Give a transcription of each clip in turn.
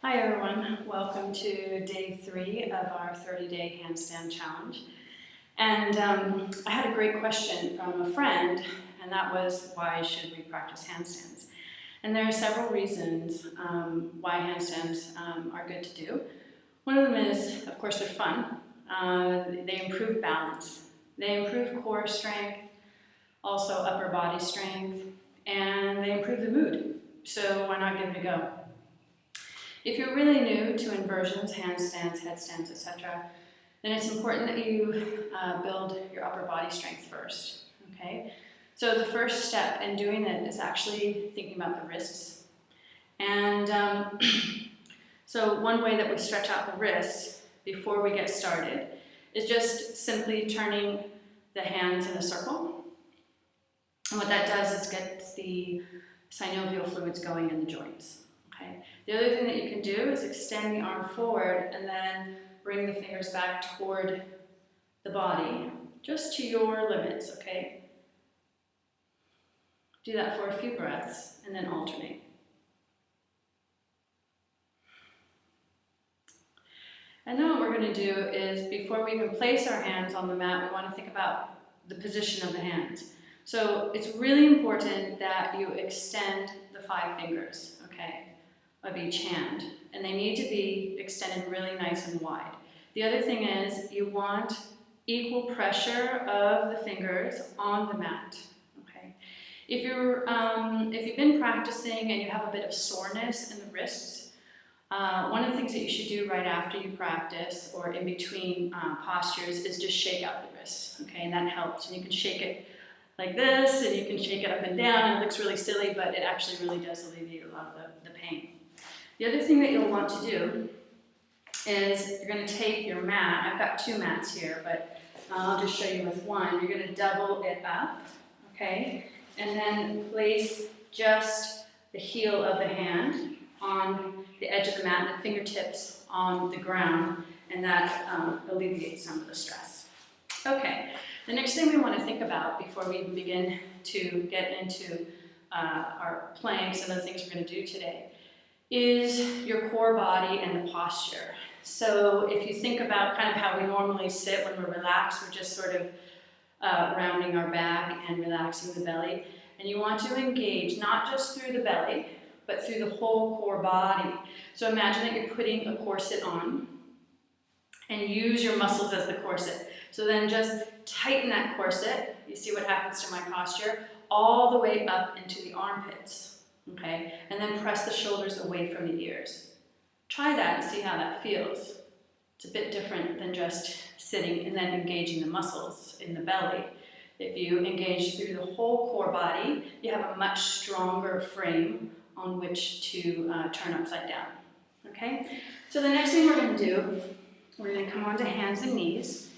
Hi everyone, welcome to day 3 of our 30-day handstand challenge. And I had a great question from a friend, and that was, why should we practice handstands? And there are several reasons why handstands are good to do. One of them is, of course, they're fun. They improve balance. They improve core strength, also upper body strength, and they improve the mood. So why not give it a go? If you're really new to inversions, handstands, headstands, etc., then it's important that you build your upper body strength first, okay? So the first step in doing it is actually thinking about the wrists. And so one way that we stretch out the wrists before we get started is just simply turning the hands in a circle. And what that does is get the synovial fluids going in the joints. Okay. The other thing that you can do is extend the arm forward and then bring the fingers back toward the body, just to your limits, okay? Do that for a few breaths and then alternate. And then what we're going to do is, before we even place our hands on the mat, we want to think about the position of the hands. So it's really important that you extend the 5 fingers, okay, of each hand, and they need to be extended really nice and wide. The other thing is, you want equal pressure of the fingers on the mat. Okay, if you've been practicing and you have a bit of soreness in the wrists, one of the things that you should do right after you practice or in between postures is just shake out the wrists. Okay, and that helps. And you can shake it like this, and you can shake it up and down, and it looks really silly, but it actually really does alleviate a lot of the pain. The other thing that you'll want to do is you're going to take your mat. I've got 2 mats here, but I'll just show you with one. You're going to double it up, okay? And then place just the heel of the hand on the edge of the mat and the fingertips on the ground, and that alleviates some of the stress. Okay, the next thing we want to think about before we even begin to get into our planks and the things we're going to do today is your core body and the posture. So if you think about kind of how we normally sit when we're relaxed, we're just sort of rounding our back and relaxing the belly. And you want to engage not just through the belly, but through the whole core body. So imagine that you're putting a corset on and use your muscles as the corset. So then just tighten that corset. You see what happens to my posture? All the way up into the armpits. Okay, and then press the shoulders away from the ears. Try that and see how that feels. It's a bit different than just sitting and then engaging the muscles in the belly. If you engage through the whole core body, you have a much stronger frame on which to turn upside down. Okay, so the next thing we're going to do, we're going to come onto hands and knees.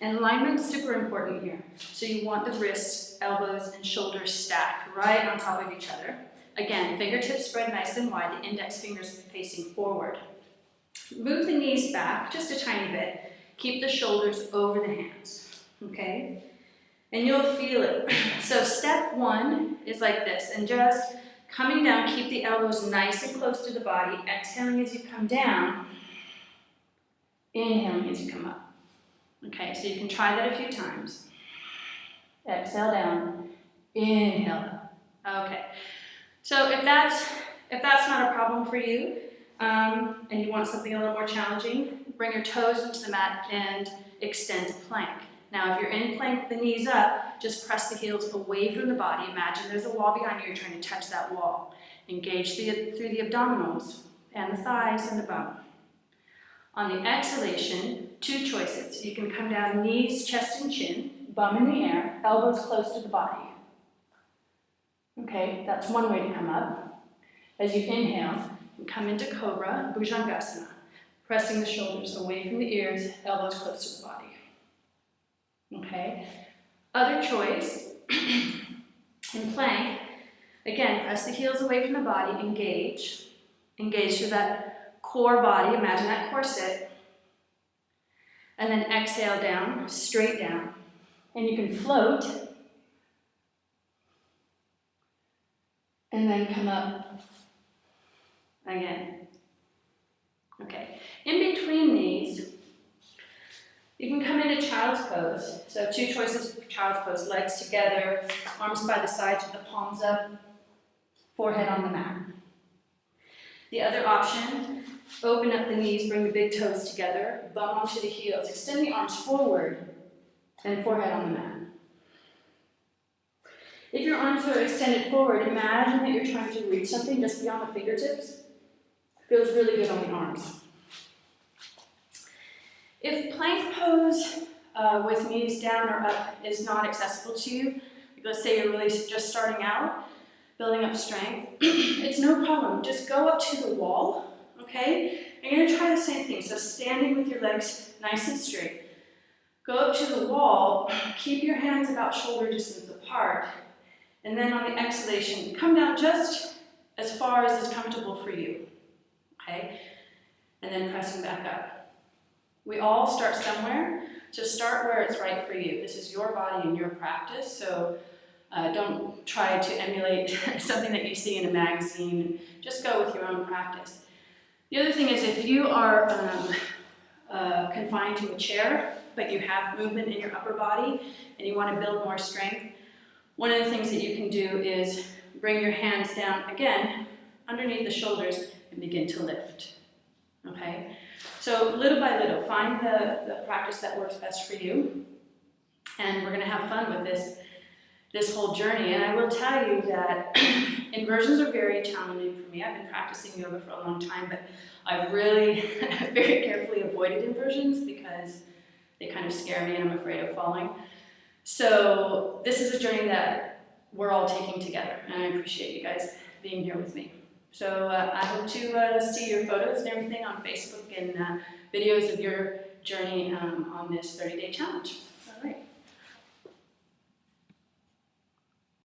And alignment's super important here. So you want the wrists, elbows, and shoulders stacked right on top of each other. Again, fingertips spread nice and wide, the index fingers facing forward. Move the knees back just a tiny bit. Keep the shoulders over the hands, okay? And you'll feel it. So step 1 is like this, and just coming down, keep the elbows nice and close to the body, exhaling as you come down, inhaling as you come up. Okay, so you can try that a few times. Exhale down, inhale up. Okay. So if that's not a problem for you, and you want something a little more challenging, bring your toes into the mat and extend to plank. Now if you're in plank, the knees up, just press the heels away from the body. Imagine there's a wall behind you, you're trying to touch that wall. Engage through the abdominals and the thighs and the bum. On the exhalation, 2 choices. You can come down knees, chest and chin, bum in the air, elbows close to the body. Okay, that's one way to come up. As you inhale, you come into Cobra, Bhujangasana, pressing the shoulders away from the ears, elbows close to the body. Okay, other choice, in plank, again, press the heels away from the body, engage through that core body, imagine that corset, and then exhale down, straight down, and you can float, and then come up again. Okay, in between these, you can come into child's pose. So 2 choices for child's pose: legs together, arms by the sides with the palms up, forehead on the mat. The other option, open up the knees, bring the big toes together, bum onto the heels, extend the arms forward, and forehead on the mat. If your arms are extended forward, imagine that you're trying to reach something just beyond the fingertips. Feels really good on the arms. If plank pose with knees down or up is not accessible to you, like let's say you're really just starting out, building up strength, it's no problem. Just go up to the wall, okay? And you're gonna try the same thing. So standing with your legs nice and straight. Go up to the wall, keep your hands about shoulder distance apart, and then on the exhalation, come down just as far as is comfortable for you, okay? And then pressing back up. We all start somewhere, so start where it's right for you. This is your body and your practice, so don't try to emulate something that you see in a magazine. Just go with your own practice. The other thing is, if you are confined to a chair, but you have movement in your upper body and you want to build more strength, one of the things that you can do is bring your hands down again underneath the shoulders and begin to lift. Okay? So little by little, find the practice that works best for you. And we're going to have fun with this whole journey. And I will tell you that inversions are very challenging for me. I've been practicing yoga for a long time, but I've really very carefully avoided inversions because they kind of scare me and I'm afraid of falling. So this is a journey that we're all taking together, and I appreciate you guys being here with me. So I hope to see your photos and everything on Facebook and videos of your journey on this 30-day challenge.